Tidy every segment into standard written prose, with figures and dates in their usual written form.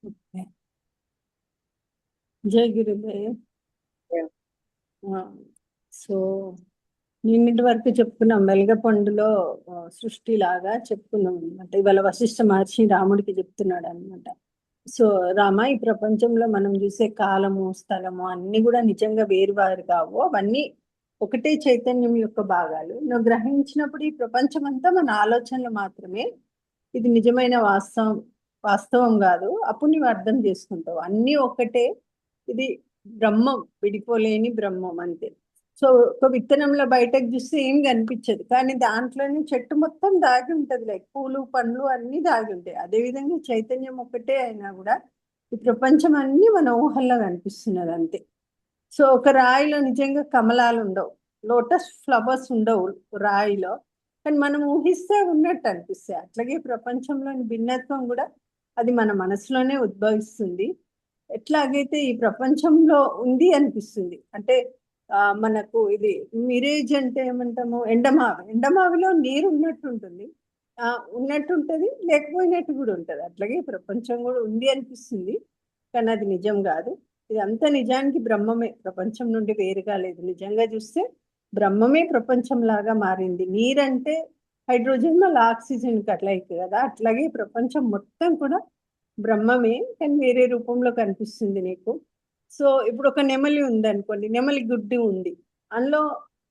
Okay. జై గురుదేవ్. ఆ, so నిన్నటి వరకు చెప్పుకున్నాం వెలగపండులో సృష్టి లాగా చెప్పుకున్నాం అనమాట. ఇవాళ వశిష్ఠ మహర్షి రాముడికి చెప్తున్నాడు అనమాట. సో రామ, ఈ ప్రపంచంలో మనం చూసే కాలము స్థలము అన్ని కూడా నిజంగా వేరువారు కావు. అవన్నీ ఒకటే చైతన్యం యొక్క భాగాలు. నువ్వు గ్రహించినప్పుడు ఈ ప్రపంచం అంతా మన ఆలోచనలు మాత్రమే. ఇది నిజమైన వాస్తవం కాదు. అప్పుడు నువ్వు అర్థం చేసుకుంటావు అన్నీ ఒకటే. ఇది బ్రహ్మం, విడిపోలేని బ్రహ్మం అంతే. సో ఒక విత్తనంలో బయటకు చూస్తే ఏం కనిపించదు, కానీ దాంట్లోనే చెట్టు మొత్తం దాగి ఉంటది. లైక్ పూలు పండ్లు అన్ని దాగి ఉంటాయి. అదే విధంగా చైతన్యం ఒకటే అయినా కూడా ఈ ప్రపంచం అన్ని మన ఊహల్లో కనిపిస్తున్నది అంతే. సో ఒక రాయిలో నిజంగా కమలాలు ఉండవు, లోటస్ ఫ్లవర్స్ ఉండవు రాయిలో, కానీ మనం ఊహిస్తే ఉన్నట్టు అనిపిస్తాయి. అట్లాగే ప్రపంచంలోని భిన్నత్వం కూడా అది మన మనసులోనే ఉద్భవిస్తుంది. ఎట్లాగైతే ఈ ప్రపంచంలో ఉంది అనిపిస్తుంది అంటే మనకు ఇది మిరేజ్ అంటే ఏమంటాము, ఎండమావిలో నీరు ఉన్నట్టు ఉంటుంది. ఆ ఉన్నట్టు ఉంటుంది, లేకపోయినట్టు కూడా ఉంటుంది. అట్లాగే ప్రపంచం కూడా ఉంది అనిపిస్తుంది, కానీ అది నిజం కాదు. ఇదంతా నిజానికి బ్రహ్మమే, ప్రపంచం నుండి వేరుగా లేదు. నిజంగా చూస్తే బ్రహ్మమే ప్రపంచం లాగా మారింది. నీరంటే హైడ్రోజన్ మళ్ళీ ఆక్సిజన్ అట్లయితే కదా, అట్లాగే ప్రపంచం మొత్తం కూడా బ్రహ్మమే, కానీ వేరే రూపంలో కనిపిస్తుంది నీకు. సో ఇప్పుడు ఒక నెమలి ఉంది అనుకోండి, నెమలి గుడ్డు ఉంది. అందులో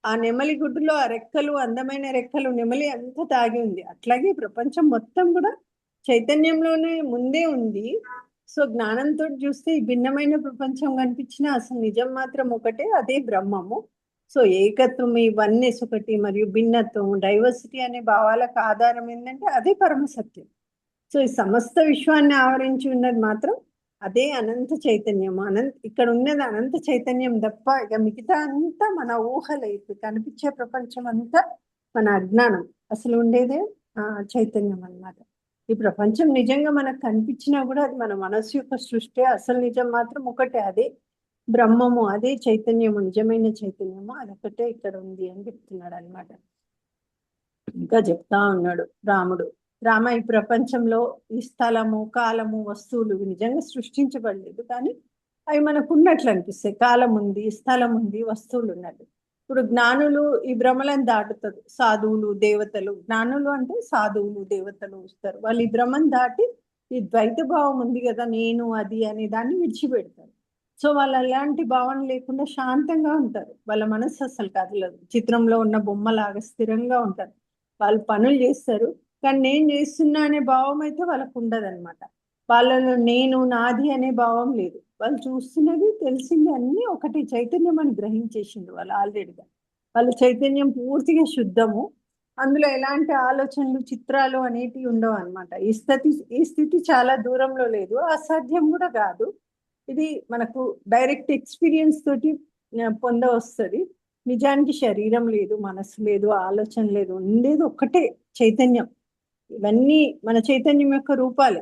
ఆ నెమలి గుడ్డులో ఆ రెక్కలు, అందమైన రెక్కలు, నెమలి అంతా తాగి ఉంది. అట్లాగే ప్రపంచం మొత్తం కూడా చైతన్యంలోనే ముందే ఉంది. సో జ్ఞానంతో చూస్తే ఈ భిన్నమైన ప్రపంచం కనిపించినా అసలు నిజం మాత్రం ఒకటే, అదే బ్రహ్మము. సో ఏకత్వం, ఈ వన్నెస్ ఒకటి, మరియు భిన్నత్వం, డైవర్సిటీ అనే భావాలకు ఆధారం ఏంటంటే అదే పరమ సత్యం. సో ఈ సమస్త విశ్వాన్ని ఆవరించి ఉన్నది మాత్రం అదే అనంత చైతన్యం. ఇక్కడ ఉన్నది అనంత చైతన్యం తప్ప ఇక మిగతా అంతా మన ఊహలే. ఇప్పుడు కనిపించే ప్రపంచం అంతా మన అజ్ఞానం. అసలు ఉండేదే చైతన్యం అన్నమాట. ఈ ప్రపంచం నిజంగా మనకు కనిపించినా కూడా అది మన మనస్సు యొక్క సృష్టి. అసలు నిజం మాత్రం ఒకటే, అదే బ్రహ్మము, అదే చైతన్యము, నిజమైన చైతన్యము అదొకటే ఇక్కడ ఉంది అని చెప్తున్నాడు అనమాట. ఇంకా చెప్తా ఉన్నాడు రాముడు, రామ, ఈ ప్రపంచంలో ఈ స్థలము కాలము వస్తువులు ఇవి నిజంగా సృష్టించబడలేదు, కానీ అవి మనకు ఉన్నట్లు అనిపిస్తాయి. కాలం ఉంది, స్థలం ఉంది, వస్తువులు ఉన్నట్టు. ఇప్పుడు జ్ఞానులు ఈ భ్రమలను దాటుతారు. సాధువులు దేవతలు, జ్ఞానులు అంటే సాధువులు దేవతలు వస్తారు, వాళ్ళు ఈ భ్రమను దాటి ఈ ద్వైత భావం ఉంది కదా, నేను అది అనే దాన్ని విడిచిపెడతారు. సో వాళ్ళు అలాంటి భావన లేకుండా శాంతంగా ఉంటారు. వాళ్ళ మనస్సు అసలు కదలదు, చిత్రంలో ఉన్న బొమ్మలాగా స్థిరంగా ఉంటారు. వాళ్ళు పనులు చేస్తారు, కానీ నేను చేస్తున్నా అనే భావం అయితే వాళ్ళకు ఉండదన్నమాట. వాళ్ళలో నేను నాది అనే భావం లేదు. వాళ్ళు చూస్తున్నది తెలిసింది అన్ని ఒకటి చైతన్యం అని గ్రహించేసిండు వాళ్ళు ఆల్రెడీగా. వాళ్ళ చైతన్యం పూర్తిగా శుద్ధము. అందులో ఎలాంటి ఆలోచనలు చిత్రాలు అనేటివి ఉండవు అనమాట. ఈ స్థితి చాలా దూరంలో లేదు, అసాధ్యం కూడా కాదు. ఇది మనకు డైరెక్ట్ ఎక్స్పీరియన్స్ తోటి పొందవస్తుంది. నిజానికి శరీరం లేదు, మనసు లేదు, ఆలోచన లేదు, ఉండేది ఒక్కటే చైతన్యం. ఇవన్నీ మన చైతన్యం యొక్క రూపాలే.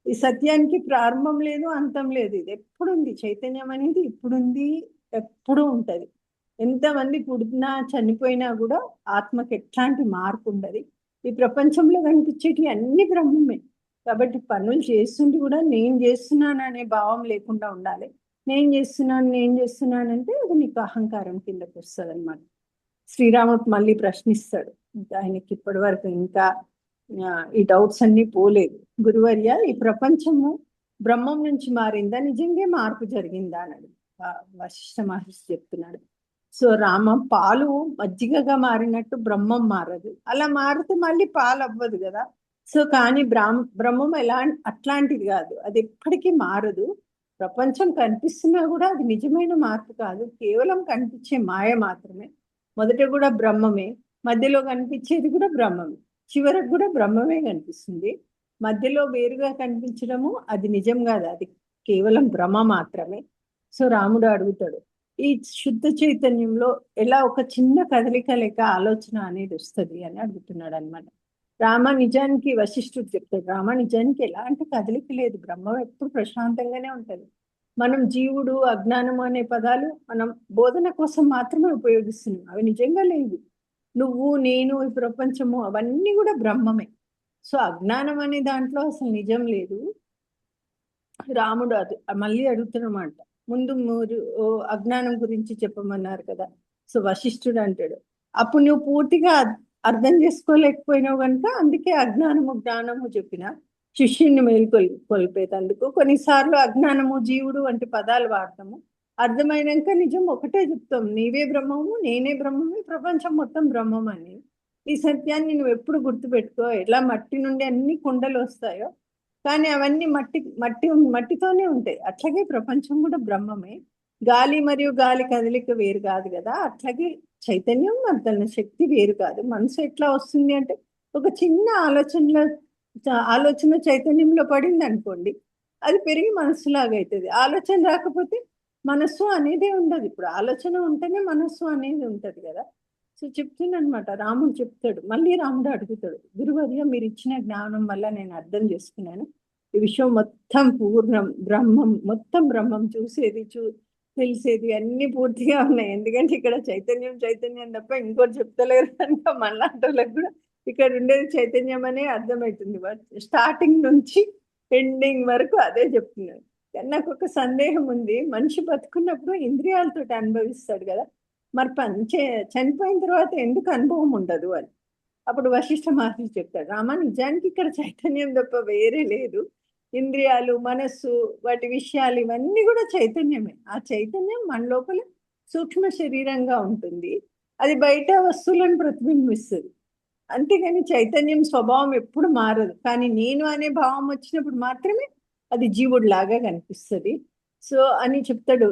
ఈ సత్యానికి ప్రారంభం లేదు, అంతం లేదు. ఇది ఎప్పుడు ఉంది, చైతన్యం అనేది ఇప్పుడుంది, ఎప్పుడు ఉంటది. ఎంతమంది పుట్టినా చనిపోయినా కూడా ఆత్మకి ఎట్లాంటి మార్పు ఉండదు. ఈ ప్రపంచంలో కనిపించేటి అన్ని బ్రహ్మమే. కాబట్టి పనులు చేస్తుంటే కూడా నేను చేస్తున్నాను అనే భావం లేకుండా ఉండాలి. నేను చేస్తున్నాను అంటే అది నీకు అహంకారం కిందకు వస్తుంది అనమాట. శ్రీరాముడు మళ్ళీ ప్రశ్నిస్తాడు, ఇంకా ఆయనకి ఇప్పటి వరకు ఇంకా ఈ డౌట్స్ అన్ని పోలేదు. గురువర్య, ఈ ప్రపంచము బ్రహ్మం నుంచి మారిందా, నిజంగా మార్పు జరిగిందా అన్నాడు. వశిష్ఠ మహర్షి చెప్తున్నాడు. సో రామ, పాలు మజ్జిగగా మారినట్టు బ్రహ్మం మారదు. అలా మారితే మళ్ళీ పాలు అవ్వదు కదా. సో కానీ బ్రహ్మం అట్లాంటిది కాదు, అది ఎప్పటికీ మారదు. ప్రపంచం కనిపిస్తున్నా కూడా అది నిజమైన మార్పు కాదు, కేవలం కనిపించే మాయ మాత్రమే. మొదట కూడా బ్రహ్మమే, మధ్యలో కనిపించేది కూడా బ్రహ్మమే, చివరకు కూడా బ్రహ్మమే కనిపిస్తుంది. మధ్యలో వేరుగా కనిపించడము అది నిజం కాదు, అది కేవలం భ్రమ మాత్రమే. సో రాముడు అడుగుతాడు, ఈ శుద్ధ చైతన్యంలో ఎలా ఒక చిన్న కదలిక లేక ఆలోచన అనేది వస్తుంది అని అడుగుతున్నాడు అనమాట. రామ, నిజానికి వశిష్ఠుడు చెప్తాడు, రామ, నిజానికి ఎలాంటి కదలిక లేదు, బ్రహ్మ ఎప్పుడు ప్రశాంతంగానే ఉంటది. మనం జీవుడు అజ్ఞానము అనే పదాలు మనం బోధన కోసం మాత్రమే ఉపయోగిస్తున్నాం, అవి నిజంగా లేవు. నువ్వు నేను ఈ ప్రపంచము అవన్నీ కూడా బ్రహ్మమే. సో అజ్ఞానం అనే దాంట్లో అసలు నిజం లేదు. రాముడు అది మళ్ళీ అడుగుతున్నమాట. ముందు మీరు అజ్ఞానం గురించి చెప్పమన్నారు కదా. సో వశిష్ఠుడు అంటాడు, అప్పుడు నువ్వు పూర్తిగా అర్థం చేసుకోలేకపోయినావు కనుక అందుకే అజ్ఞానము జ్ఞానము చెప్పిన శిష్యుని కొలిపేటందుకు కొన్నిసార్లు అజ్ఞానము జీవుడు వంటి పదాలు వాడతాము. అర్థమైనాక నిజం ఒకటే చెప్తాం, నీవే బ్రహ్మము, నేనే బ్రహ్మము, ఈ ప్రపంచం మొత్తం బ్రహ్మం అని. ఈ సత్యాన్ని నువ్వు ఎప్పుడు గుర్తుపెట్టుకో. ఎలా మట్టి నుండి అన్ని కుండలు వస్తాయో, కానీ అవన్నీ మట్టితోనే ఉంటాయి. అట్లాగే ప్రపంచం కూడా బ్రహ్మమే. గాలి మరియు గాలి కదలిక వేరు కాదు కదా, అట్లాగే చైతన్యం మరి తన శక్తి వేరు కాదు. మనసు ఎట్లా వస్తుంది అంటే, ఒక చిన్న ఆలోచన చైతన్యంలో పడింది అనుకోండి, అది పెరిగి మనస్సులాగా అవుతుంది. ఆలోచన రాకపోతే మనస్సు అనేదే ఉండదు. ఇప్పుడు ఆలోచన ఉంటేనే మనస్సు అనేది ఉంటది కదా. సో చెప్తుందనమాట, రాముడు చెప్తాడు. మళ్ళీ రాముడు అడుగుతాడు, గురువర్య మీరు ఇచ్చిన జ్ఞానం వల్ల నేను అర్థం చేసుకున్నాను, ఈ విషయం మొత్తం పూర్ణం బ్రహ్మం, మొత్తం బ్రహ్మం, చూసేది తెలిసేది అన్ని పూర్తిగా ఉన్నాయి. ఎందుకంటే ఇక్కడ చైతన్యం చైతన్యం తప్ప ఇంకోటి చెప్తలేరు కనుక మళ్ళాంటోళ్ళకి కూడా ఇక్కడ ఉండేది చైతన్యం అనే అర్థమవుతుంది. బట్ స్టార్టింగ్ నుంచి ఎండింగ్ వరకు అదే చెప్తున్నారు. కానీ నాకు ఒక సందేహం ఉంది, మనిషి బతుకున్నప్పుడు ఇంద్రియాలతో అనుభవిస్తాడు కదా, మరి చనిపోయిన తర్వాత ఎందుకు అనుభవం ఉండదు అని. అప్పుడు వశిష్ఠ మహర్షి చెప్తాడు, రామ నిజానికి ఇక్కడ చైతన్యం తప్ప వేరే లేదు. ఇంద్రియాలు, మనస్సు, వాటి విషయాలు ఇవన్నీ కూడా చైతన్యమే. ఆ చైతన్యం మన లోపల సూక్ష్మ శరీరంగా ఉంటుంది. అది బయట వస్తువులను ప్రతిబింబిస్తుంది. అంతేగాని చైతన్యం స్వభావం ఎప్పుడు మారదు. కానీ నేను అనే భావం వచ్చినప్పుడు మాత్రమే అది జీవుడు లాగా కనిపిస్తుంది. సో అని చెప్తాడు.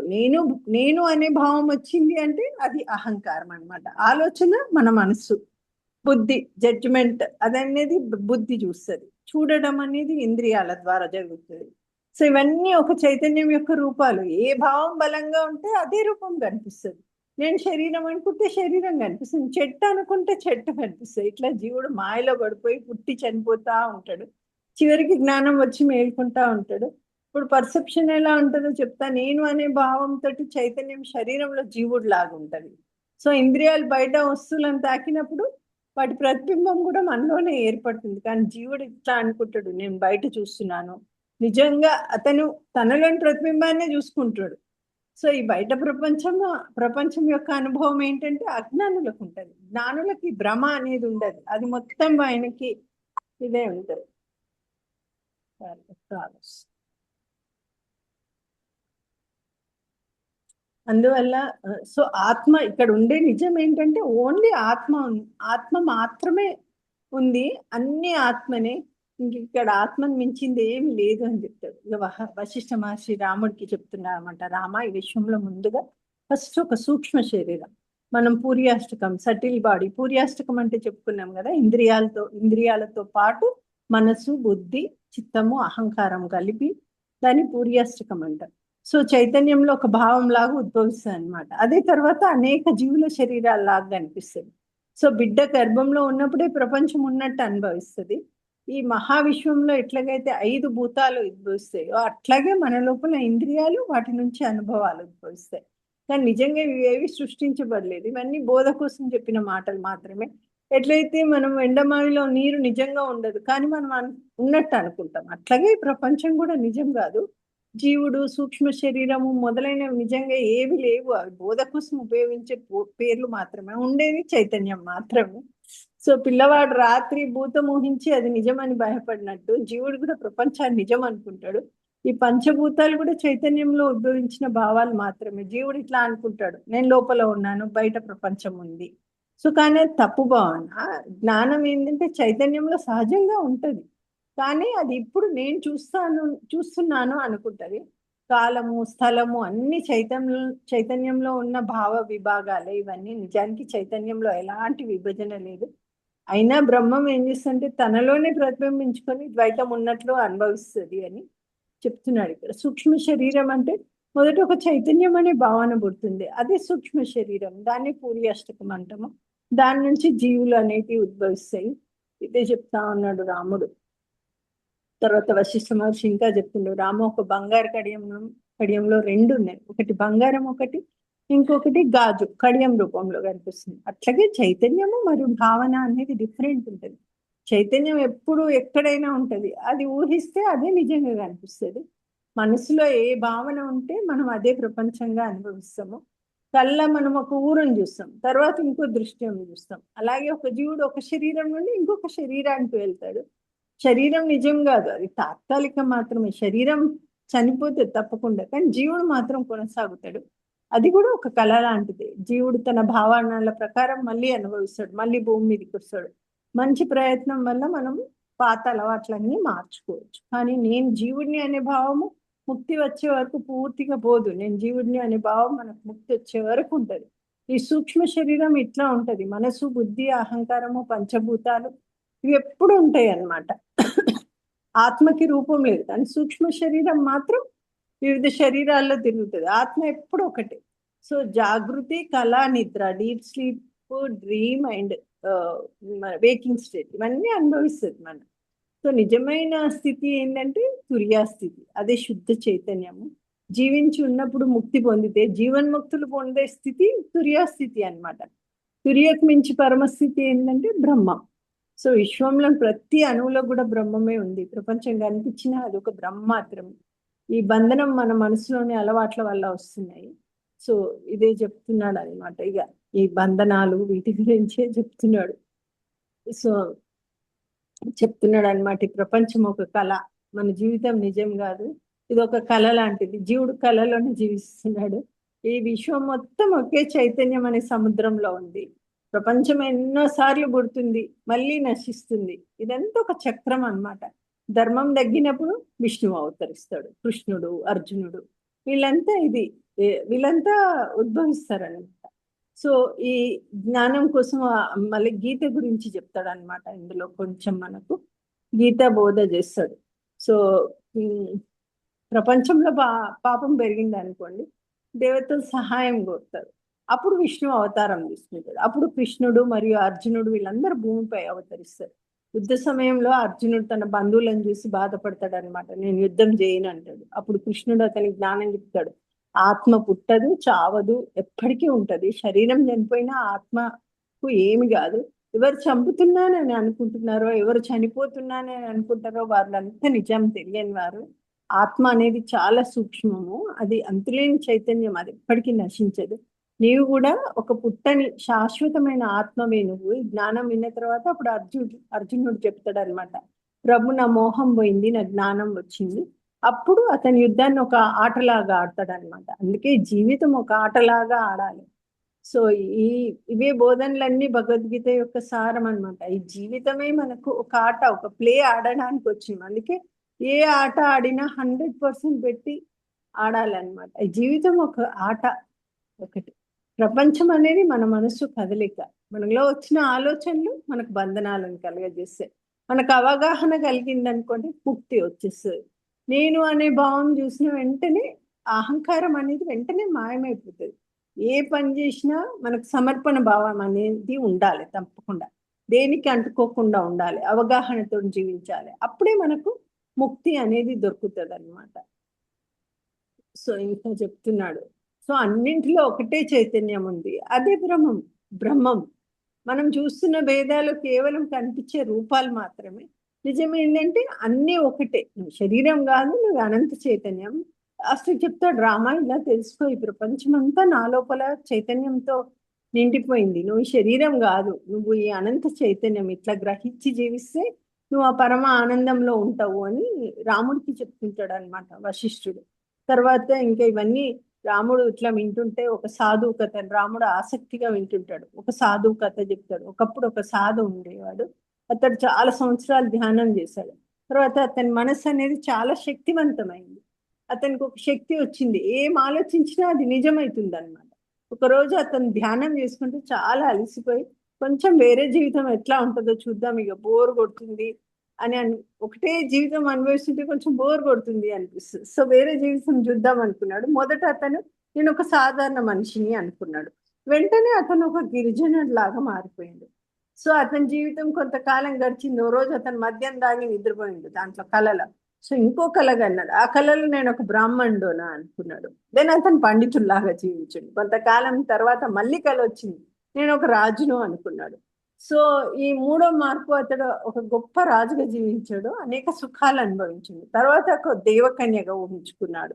నేను అనే భావం వచ్చింది అంటే అది అహంకారం అన్నమాట. ఆలోచన మన మనస్సు, బుద్ధి జడ్జిమెంట్ అదనేది బుద్ధి చూస్తుంది. చూడడం అనేది ఇంద్రియాల ద్వారా జరుగుతుంది. సో ఇవన్నీ ఒక చైతన్యం యొక్క రూపాలు. ఏ భావం బలంగా ఉంటే అదే రూపం కనిపిస్తుంది. నేను శరీరం అనుకుంటే శరీరం కనిపిస్తుంది, చెట్టు అనుకుంటే చెట్టు కనిపిస్తుంది. ఇట్లా జీవుడు మాయలో పడిపోయి పుట్టి చనిపోతా ఉంటాడు. చివరికి జ్ఞానం వచ్చి మేల్కుంటా ఉంటాడు. ఇప్పుడు పర్సెప్షన్ ఎలా ఉంటుందో చెప్తా. నేను అనే భావంతో చైతన్యం శరీరంలో జీవుడు లాగా ఉంటది. సో ఇంద్రియాలు బయట వస్తువులను తాకినప్పుడు వాటి ప్రతిబింబం కూడా మనలోనే ఏర్పడుతుంది. కానీ జీవుడు ఇట్లా అనుకుంటాడు, నేను బయట చూస్తున్నాను, నిజంగా అతను తనలోని ప్రతిబింబాన్ని చూసుకుంటాడు. సో ఈ బయట ప్రపంచం యొక్క అనుభవం ఏంటంటే అజ్ఞానులకు ఉంటది. జ్ఞానులకి భ్రమ అనేది ఉండదు. అది మొత్తం ఆయనకి ఇదే ఉంటది. అందువల్ల సో ఆత్మ ఇక్కడ ఉండే నిజం ఏంటంటే ఓన్లీ ఆత్మ మాత్రమే ఉంది. అన్ని ఆత్మనే. ఇంక ఇక్కడ ఆత్మను మించింది ఏమి లేదు అని చెప్తాడు. ఇక వశిష్ఠ మహర్షి రాముడికి చెప్తున్నారు అనమాట, రామ ఈ విషయంలో ముందుగా ఫస్ట్ ఒక సూక్ష్మ శరీరం, మనం పూర్యాష్టకం సటిల్ బాడీ. పూర్యాష్టకం అంటే చెప్పుకున్నాం కదా, ఇంద్రియాలతో పాటు మనసు, బుద్ధి, చిత్తము, అహంకారం కలిపి దాన్ని పూర్యాష్టకం అంటారు. సో చైతన్యంలో ఒక భావం లాగా ఉద్భవిస్తుంది అనమాట. అదే తర్వాత అనేక జీవుల శరీరాల లాగా కనిపిస్తుంది. సో బిడ్డ గర్భంలో ఉన్నప్పుడే ప్రపంచం ఉన్నట్టు అనుభవిస్తుంది. ఈ మహావిశ్వంలో ఎట్లాగైతే 5 భూతాలు ఉద్భవిస్తాయో అట్లాగే మన లోపల ఇంద్రియాలు, వాటి నుంచి అనుభవాలు ఉద్భవిస్తాయి. కానీ నిజంగా ఇవేవి సృష్టించబడలేదు. ఇవన్నీ బోధ కోసం చెప్పిన మాటలు మాత్రమే. ఎట్లయితే మనం ఎండమావిలో నీరు నిజంగా ఉండదు, కానీ మనం ఉన్నట్టు అనుకుంటాం, అట్లాగే ఈ ప్రపంచం కూడా నిజం కాదు. జీవుడు, సూక్ష్మ శరీరము మొదలైనవి నిజంగా ఏవి లేవు. అవి బోధ కోసం ఉపయోగించే పేర్లు మాత్రమే. ఉండేది చైతన్యం మాత్రమే. సో పిల్లవాడు రాత్రి భూతం ఊహించి అది నిజమని భయపడినట్టు జీవుడు కూడా ప్రపంచాన్ని నిజం అనుకుంటాడు. ఈ పంచభూతాలు కూడా చైతన్యంలో ఉద్భవించిన భావాలు మాత్రమే. జీవుడు ఇట్లా అనుకుంటాడు, నేను లోపల ఉన్నాను, బయట ప్రపంచం ఉంది. సో కానీ అది తప్పు భావన. జ్ఞానం ఏంటంటే చైతన్యంలో సహజంగా ఉంటది, కానీ అది ఇప్పుడు నేను చూస్తున్నాను అనుకుంటది. కాలము, స్థలము అన్ని చైతన్యంలో ఉన్న భావ విభాగాలే ఇవన్నీ. నిజానికి చైతన్యంలో ఎలాంటి విభజన లేదు. అయినా బ్రహ్మం ఏం చేస్తుంటే తనలోనే ప్రతిబింబించుకొని ద్వైతం ఉన్నట్లు అనుభవిస్తుంది అని చెప్తున్నాడు ఇక్కడ. సూక్ష్మ శరీరం అంటే మొదట ఒక చైతన్యం అనే భావన పుడుతుంది, అదే సూక్ష్మ శరీరం. దాన్ని పూర్యాష్టకం అంటాము. దాని నుంచి జీవులు అనేటివి ఉద్భవిస్తాయి. ఇదే చెప్తా ఉన్నాడు రాముడు. తర్వాత వశిష్ఠ మహర్షి ఇంకా చెప్తుండ్రు, రామ ఒక బంగారు కడియంలో 2 ఉన్నాయి, ఒకటి బంగారం, ఇంకొకటి గాజు కడియం రూపంలో కనిపిస్తుంది. అట్లాగే చైతన్యము మరియు భావన అనేది డిఫరెంట్ ఉంటుంది. చైతన్యం ఎప్పుడు ఎక్కడైనా ఉంటది, అది ఊహిస్తే అదే నిజంగా కనిపిస్తుంది. మనసులో ఏ భావన ఉంటే మనం అదే ప్రపంచంగా అనుభవిస్తాము. కళ్ళ మనం ఒక ఊరుని చూస్తాం, తర్వాత ఇంకో దృశ్యం చూస్తాం. అలాగే ఒక జీవుడు ఒక శరీరం నుండి ఇంకొక శరీరానికి వెళ్తాడు. శరీరం నిజం కాదు, అది తాత్కాలికం మాత్రమే. శరీరం చనిపోతే తప్పకుండా, కానీ జీవుడు మాత్రం కొనసాగుతాడు. అది కూడా ఒక కళ లాంటిది. జీవుడు తన భావనల ప్రకారం మళ్ళీ అనుభవిస్తాడు, మళ్ళీ భూమి మీదకి వస్తాడు. మంచి ప్రయత్నం వల్ల మనం పాత అలవాట్లన్నీ మార్చుకోవచ్చు. కానీ నేను జీవుడిని అనే భావము ముక్తి వచ్చే వరకు పూర్తిగా పోదు. నేను జీవుడిని అనే భావం మనకు ముక్తి వచ్చే వరకు ఉంటది. ఈ సూక్ష్మ శరీరం ఇట్లా ఉంటది. మనసు, బుద్ధి, అహంకారము, పంచభూతాలు ఇవి ఎప్పుడు ఉంటాయి అన్నమాట. ఆత్మకి రూపం లేదు, కానీ సూక్ష్మ శరీరం మాత్రం వివిధ శరీరాల్లో తిరుగుతుంది. ఆత్మ ఎప్పుడు ఒకటే. సో జాగృతి, కళ, నిద్ర, deep sleep, dream and waking state ఇవన్నీ అనుభవిస్తుంది మనం. సో నిజమైన స్థితి ఏంటంటే తుర్యాస్థితి, అదే శుద్ధ చైతన్యము. జీవించి ఉన్నప్పుడు ముక్తి పొందితే జీవన్ముక్తులు పొందే స్థితి తుర్యాస్థితి అన్నమాట. తుర్యకు మించి పరమస్థితి ఏంటంటే బ్రహ్మం. సో విశ్వంలో ప్రతి అణువులో కూడా బ్రహ్మమే ఉంది. ప్రపంచం కనిపించినా అది ఒక బ్రహ్మ మాత్రమే. ఈ బంధనం మన మనసులోని అలవాట్ల వల్ల వస్తున్నాయి. సో ఇదే చెప్తున్నాడు అనమాట. ఇక ఈ బంధనాలు వీటి గురించే చెప్తున్నాడు. సో చెప్తున్నాడు అనమాట, ఈ ప్రపంచం ఒక కళ, మన జీవితం నిజం కాదు, ఇది ఒక కళ లాంటిది. జీవుడు కళలోనే జీవిస్తున్నాడు. ఈ విశ్వం మొత్తం ఒకే చైతన్యం అనే సముద్రంలో ఉంది. ప్రపంచం ఎన్నోసార్లు పుడుతుంది, మళ్ళీ నశిస్తుంది. ఇదంతా ఒక చక్రం అన్నమాట. ధర్మం తగ్గినప్పుడు విష్ణువు అవతరిస్తాడు, కృష్ణుడు, అర్జునుడు, వీళ్ళంతా వీళ్ళంతా ఉద్భవిస్తారనమాట. సో ఈ జ్ఞానం కోసం మళ్ళీ గీత గురించి చెప్తాడు అనమాట. ఇందులో కొంచెం మనకు గీత బోధ చేస్తాడు. సో ప్రపంచంలో పాపం పెరిగింది అనుకోండి, దేవతలు సహాయం కోరుతారు. అప్పుడు విష్ణు అవతారం తీసుకుంటాడు. అప్పుడు కృష్ణుడు మరియు అర్జునుడు వీళ్ళందరూ భూమిపై అవతరిస్తారు. యుద్ధ సమయంలో అర్జునుడు తన బంధువులను చూసి బాధపడతాడు అనమాట, నేను యుద్ధం చేయను అంటాడు. అప్పుడు కృష్ణుడు అతనికి జ్ఞానం చెప్తాడు. ఆత్మ పుట్టదు, చావదు, ఎప్పటికీ ఉంటది. శరీరం చనిపోయినా ఆత్మకు ఏమి కాదు. ఎవరు చంపుతున్నానని అనుకుంటున్నారో, ఎవరు చనిపోతున్నానని అనుకుంటారో వాళ్ళంతా నిజం తెలియని వారు. ఆత్మ అనేది చాలా సూక్ష్మము, అది అంతులేని చైతన్యం, అది ఎప్పటికీ నశించదు. నీవు కూడా ఒక పుట్టని శాశ్వతమైన ఆత్మవే నువ్వు. ఈ జ్ఞానం విన్న తర్వాత అప్పుడు అర్జునుడు చెప్తాడు అనమాట, ప్రభు నా మోహం పోయింది, నా జ్ఞానం వచ్చింది. అప్పుడు అతని యుద్ధాన్ని ఒక ఆటలాగా ఆడతాడు అనమాట. అందుకే జీవితం ఒక ఆటలాగా ఆడాలి. సో ఇవే బోధనలన్నీ భగవద్గీత యొక్క సారం అనమాట. ఈ జీవితమే మనకు ఒక ఆట, ఒక ప్లే ఆడడానికి వచ్చింది. అందుకే ఏ ఆట ఆడినా 100% పెట్టి ఆడాలన్నమాట. ఈ జీవితం ఒక ఆట ఒకటి. ప్రపంచం అనేది మన మనసు కదలిక. మనలో వచ్చిన ఆలోచనలు మనకు బంధనాలను కలగజేస్తాయి. మనకు అవగాహన కలిగింది అనుకోండి, ముక్తి వచ్చేస్తుంది. నేను అనే భావం చూసిన వెంటనే అహంకారం అనేది వెంటనే మాయమైపోతుంది. ఏ పని చేసినా మనకు సమర్పణ భావం అనేది ఉండాలి తప్పకుండా. దేనికి అంటుకోకుండా ఉండాలి, అవగాహనతో జీవించాలి. అప్పుడే మనకు ముక్తి అనేది దొరుకుతుంది అన్నమాట. సో ఇంకా చెప్తున్నాడు, సో అన్నింటిలో ఒకటే చైతన్యం ఉంది, అదే బ్రహ్మం. మనం చూస్తున్న భేదాలు కేవలం కనిపించే రూపాలు మాత్రమే. నిజం ఏంటంటే అన్నీ ఒకటే. నువ్వు శరీరం కాదు, నువ్వు అనంత చైతన్యం. అసలు చెప్తాడు రామ, ఇలా తెలుసుకో, ఈ ప్రపంచం అంతా నా లోపల చైతన్యంతో నిండిపోయింది. నువ్వు ఈ శరీరం కాదు, నువ్వు ఈ అనంత చైతన్యం. ఇట్లా గ్రహించి జీవిస్తే నువ్వు ఆ పరమ ఆనందంలో ఉంటావు అని రాముడికి చెప్తుంటాడు అనమాట వశిష్ఠుడు. తర్వాత ఇంకా ఇవన్నీ రాముడు ఇట్లా వింటుంటే ఒక సాధువు కథ, రాముడు ఆసక్తిగా వింటుంటాడు. ఒక సాధువు కథ చెప్తాడు. ఒకప్పుడు ఒక సాధువు ఉండేవాడు. అతడు చాలా సంవత్సరాలు ధ్యానం చేశాడు. తర్వాత అతని మనసు అనేది చాలా శక్తివంతమైంది. అతనికి ఒక శక్తి వచ్చింది, ఏం ఆలోచించినా అది నిజమవుతుంది అనమాట. ఒకరోజు అతను ధ్యానం చేసుకుంటే చాలా అలసిపోయి, కొంచెం వేరే జీవితం ఎట్లా ఉంటుందో చూద్దాం, ఇక బోర్ కొడుతుంది అని ఒకటే జీవితం అనుభవిస్తుంటే కొంచెం బోర్ కొడుతుంది అనిపిస్తుంది. సో వేరే జీవితం చూద్దాం అనుకున్నాడు. మొదట అతను నేను ఒక సాధారణ మనిషిని అనుకున్నాడు. వెంటనే అతను ఒక గిరిజనుడు లాగా మారిపోయింది. సో అతని జీవితం కొంతకాలం గడిచింది. ఓ రోజు అతను మద్యం దాగి నిద్రపోయింది దాంట్లో కళలో. సో ఇంకో కళగా అన్నాడు, ఆ కళలో నేను ఒక బ్రాహ్మణుడునా అనుకున్నాడు. దెన్ అతను పండితుల్లాగా జీవించాడు. కొంతకాలం తర్వాత మళ్ళీ కళ వచ్చింది, నేను ఒక రాజును అనుకున్నాడు. సో ఈ మూడో మార్పు అతడు ఒక గొప్ప రాజుగా జీవించాడు, అనేక సుఖాలు అనుభవించింది. తర్వాత ఒక దేవకన్యగా ఊహించుకున్నాడు.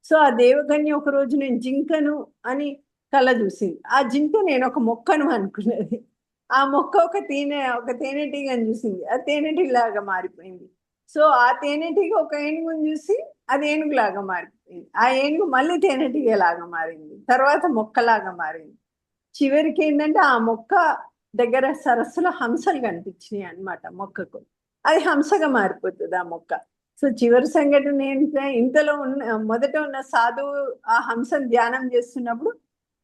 సో ఆ దేవకన్య ఒక రోజు నేను జింకను అని కల చూసింది. ఆ జింక నేను ఒక మొక్కను అనుకున్నది. ఆ మొక్క ఒక తేనెటీగని చూసింది. ఆ తేనెటీగలాగా మారిపోయింది. సో ఆ తేనెటీగ ఒక ఏనుగుని చూసి అది ఏనుగులాగా మారిపోయింది. ఆ ఏనుగు మళ్ళీ తేనెటీగలాగా మారింది. తర్వాత మొక్కలాగా మారింది. చివరికి ఏంటంటే ఆ మొక్క దగ్గర సరస్సులో హంసలు కనిపించినాయి అన్నమాట మొక్కకు. అది హంసగా మారిపోతుంది ఆ మొక్క. సో చివరి సంఘటన ఏంటంటే ఇంతలో మొదట ఉన్న సాధువు ఆ హంసను ధ్యానం చేస్తున్నప్పుడు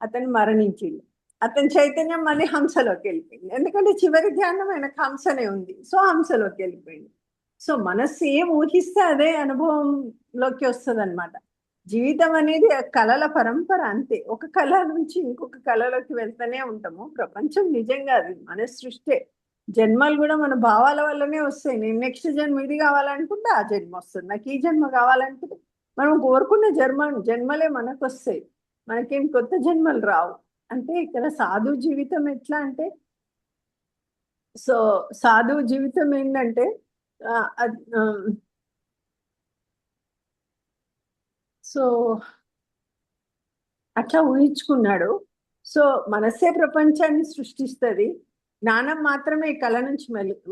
అతను మరణించిండు. అతని చైతన్యం మళ్ళీ హంసలోకి వెళ్ళిపోయింది. ఎందుకంటే చివరి ధ్యానం ఆయనకు హంసనే ఉంది. సో హంసలోకి వెళ్ళిపోయింది. సో మనస్సు ఏం ఊహిస్తే అదే అనుభవంలోకి వస్తుంది అనమాట. జీవితం అనేది కళల పరంపర అంతే. ఒక కళ నుంచి ఇంకొక కళలోకి వెళ్తూనే ఉంటాము. ప్రపంచం నిజంగా అది మన సృష్టే. జన్మలు కూడా మన భావాల వల్లనే వస్తాయి. నేను నెక్స్ట్ జన్మ ఇది కావాలనుకుంటే ఆ జన్మ వస్తుంది. నాకు ఈ జన్మ కావాలనుకుంటే మనం కోరుకున్న జన్మలే మనకు వస్తాయి. మనకేం కొత్త జన్మలు రావు. అంటే ఇక్కడ సాధు జీవితం ఎట్లా అంటే, సో సాధువు జీవితం ఏంటంటే ఆ, అద్- ఆ, సో అట్లా ఊహించుకున్నాడు. సో మనసే ప్రపంచాన్ని సృష్టిస్తుంది. జ్ఞానం మాత్రమే ఈ కళ నుంచి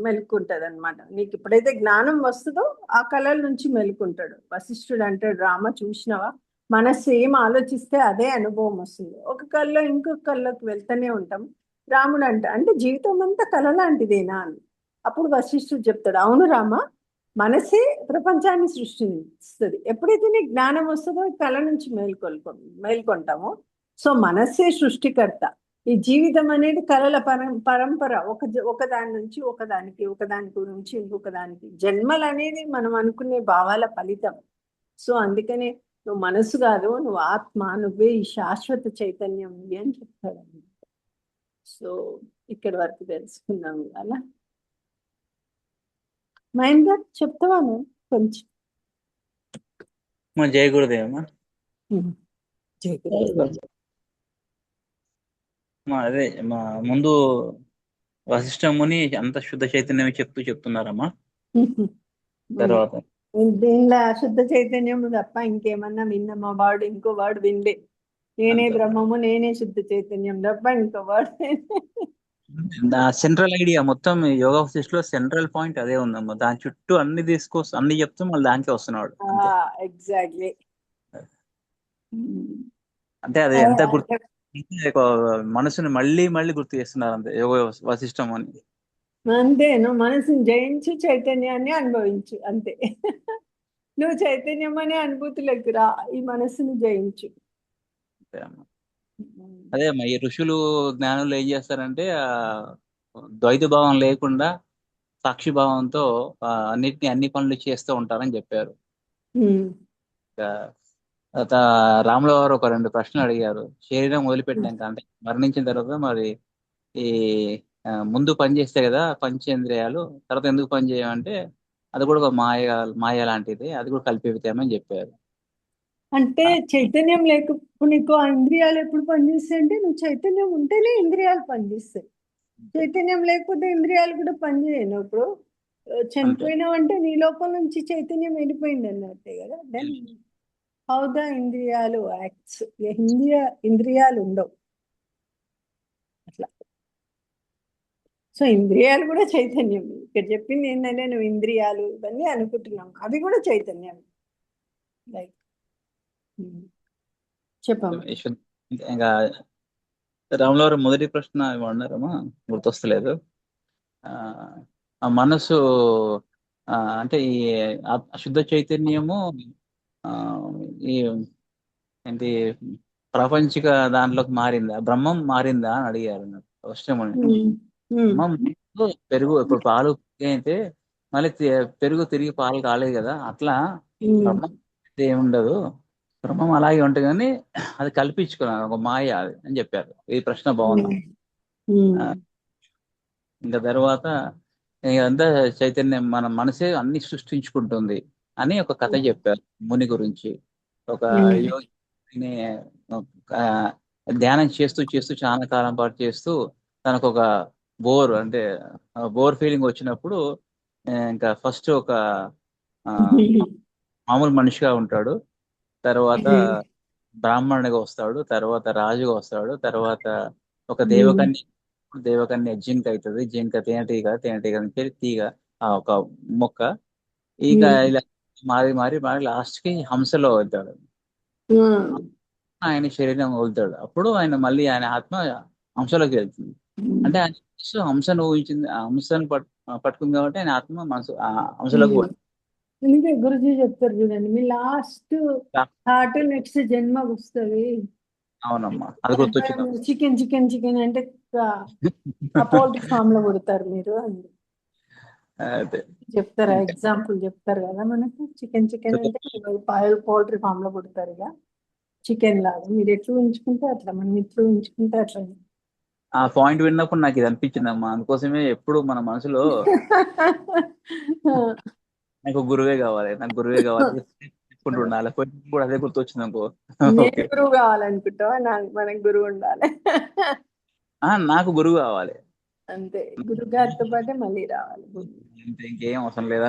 మెలుకుంటది అనమాట. నీకు ఎప్పుడైతే జ్ఞానం వస్తుందో ఆ కళల నుంచి మెలుకుంటాడు. వశిష్ఠుడు అంటాడు, రామ చూసినవా, మనస్సు ఏం ఆలోచిస్తే అదే అనుభవం వస్తుంది. ఒక కళ్ళలో ఇంకొక కళ్ళలోకి వెళ్తూనే ఉంటాం. రాముడు అంటే జీవితం అంతా కళ లాంటిదేనా అని. అప్పుడు వశిష్ఠుడు చెప్తాడు, అవును రామ, మనసే ప్రపంచాన్ని సృష్టిస్తుంది. ఎప్పుడైతే నీకు జ్ఞానం వస్తుందో కళ నుంచి మేల్కొంటామో. సో మనస్సే సృష్టికర్త. ఈ జీవితం అనేది కళల పరంపర. ఒక దాని నుంచి ఒకదాని గురించి ఇంకొక దానికి. జన్మలు అనేది మనం అనుకునే భావాల ఫలితం. సో అందుకనే నువ్వు మనసు కాదు, నువ్వు ఆత్మ, నువ్వే ఈ శాశ్వత చైతన్యం అని చెప్తాడు. సో ఇక్కడి వరకు తెలుసుకున్నాం అలా. మహేంద్ర చెప్తావా నువ్వు కొంచెం? మా జయ గురుదేవమ్మా. జై గురుదేవ్. అదే మా ముందు వశిష్ఠముని అంత శుద్ధ చైతన్యం చెప్తున్నారమ్మా. తర్వాత దీనిలో శుద్ధ చైతన్యం తప్ప ఇంకేమన్నా విన్నా? మా వాడు ఇంకో వాడు వినలే. నేనే అంతే. బ్రహ్మము, నేనే శుద్ధ చైతన్యం తప్ప ఇంకో వాడు సెంట్రల్ ఐడియా మొత్తం యోగా లో సెంట్రల్ పాయింట్ అదే ఉందమ్మా. దాని చుట్టూ అన్ని చెప్తూ మళ్ళీ దానికే వస్తున్నాడు అంతే. ఎగ్జాక్ట్లీ. అంటే అది ఎంత గుర్తు, ఒక మనసుని మళ్ళీ మళ్ళీ గుర్తు చేస్తున్నారు అంతే యోగ వశిష్టం అని. అంతే, నువ్వు మనసుని జయించు, చైతన్యాన్ని అనుభవించు అంతే. నువ్వు చైతన్యం అనే అనుభూతులకు రా, ఈ మనసుని జయించు. అంతే అమ్మా. అదే అమ్మా, ఈ ఋషులు జ్ఞానులు ఏం చేస్తారంటే ద్వైత భావం లేకుండా సాక్షి భావంతో అన్ని పనులు చేస్తూ ఉంటారని చెప్పారు. తర్వాత రాముల వారు ఒక 2 ప్రశ్నలు అడిగారు. శరీరం వదిలిపెట్టినాక అంటే మరణించిన తర్వాత మరి ఈ ముందు పని చేస్తే కదా పంచేంద్రియాలు, తర్వాత ఎందుకు పని చేయమంటే అది కూడా ఒక మాయ లాంటిది, అది కూడా కల్పితమని చెప్పారు. అంటే చైతన్యం లేకపోతే నీకు ఆ ఇంద్రియాలు ఎప్పుడు పనిచేస్తాయి అంటే, నువ్వు చైతన్యం ఉంటేనే ఇంద్రియాలు పనిచేస్తాయి. చైతన్యం లేకపోతే ఇంద్రియాలు కూడా పనిచేయను. ఇప్పుడు అంతే. చనిపోయినావు అంటే నీ లోపల నుంచి చైతన్యం వెళ్ళిపోయింది అన్నట్టే కదా. దెన్ హౌ ద ఇంద్రియాలు యాక్ట్స్? ఇంద్రియాలు ఉండవు అట్లా. సో ఇంద్రియాలు కూడా చైతన్యం. ఇక్కడ చెప్పింది ఏంటంటే, నువ్వు ఇంద్రియాలు ఇవన్నీ అనుకుంటున్నాం, అవి కూడా చైతన్యం. లైక్ చెప్పమ్మా. ఇంకా రాముల వారు మొదటి ప్రశ్న ఏమన్నారమ్మా గుర్తొస్తలేదు. ఆ ఆ మనసు అంటే ఈ అశుద్ధ చైతన్యము ఆ ఈ ఏంటి ప్రాపంచిక దాంట్లోకి మారిందా, బ్రహ్మం మారిందా అని అడిగారు నాకు అవసరమని. బ్రహ్మం పెరుగు ఇప్పుడు పాలు అయితే మళ్ళీ పెరుగు తిరిగి పాలు కాలేదు కదా, అట్లా బ్రహ్మం అయితే ఏముండదు, బ్రహ్మం అలాగే ఉంటుంది కానీ అది కల్పించుకున్నాను ఒక మాయ అది అని చెప్పారు. ఈ ప్రశ్న బాగుంది. ఇంకా తర్వాత ఇదంతా చైతన్యం, మన మనసే అన్ని సృష్టించుకుంటుంది అని ఒక కథ చెప్పారు ముని గురించి. ఒక యోగిని ధ్యానం చేస్తూ చేస్తూ చాలా కాలం పాటు చేస్తూ తనకు ఒక బోర్ అంటే బోర్ ఫీలింగ్ వచ్చినప్పుడు ఇంకా ఫస్ట్ ఒక ఆ, మామూలు మనిషిగా ఉంటాడు. తర్వాత బ్రాహ్మణుడిగా వస్తాడు, తర్వాత రాజుగా వస్తాడు, తర్వాత ఒక దేవకన్య. దేవకన్య జింక అవుతుంది, జింక తేనెటీగ, తేనెటీగ నుంచి తీగ, ఒక మొక్క. ఇక ఇలా మారి మారి మారి లాస్ట్ కి హంసలో వెళ్తాడు. ఆయన శరీరం వదులుతాడు, అప్పుడు ఆయన మళ్ళీ ఆయన ఆత్మ హంసలోకి వెళ్తుంది. అంటే ఆయన మనసు హంసను ఊహించింది, ఆ హంసను పట్టుకుంది కాబట్టి ఆయన ఆత్మ మనసు ఆ హంసలోకి పోయింది. అందుకే గురుజీ చెప్తారు చూడండి, మీ లాస్ట్ థాట్ నెక్స్ట్ జన్మకు వస్తుంది. అవునమ్మా, అది గుర్తొచ్చింది. చికెన్ చికెన్ చికెన్ అంటే ఆ పౌల్ట్రీ ఫామ్ లో పుడతారు మీరు అని అదే చెప్తారా, ఇంకా ఎగ్జాంపుల్ చెప్తారు కదా మనకు. చికెన్ చికెన్ అంటే పౌల్ట్రీ ఫామ్ లో పుడతారు ఇక చికెన్ లాగా. మీరు ఎట్లు ఉంచుకుంటే అట్లా, మనం ఇట్లు ఉంచుకుంటే అట్లా. ఆ పాయింట్ విన్నప్పుడు నాకు ఇది అనిపించింది అమ్మా, అందుకోసమే ఎప్పుడు మన మనసులో నాకు గురువే కావాలి, నాకు గురువే కావాలి చెప్పుకుంటూ ఉండాలి. కొంచెం కూడా అదే గుర్తొచ్చింది అనుకో. నేను ఓకే. గురువు కావాలనుకుంటావా? నాకు మనకు గురువు ఉండాలి. నాకు గురువు కావాలి అంతే, గురువు గారితో పాటే మళ్ళీ రావాలి. ఇంకేం అవసరం లేదా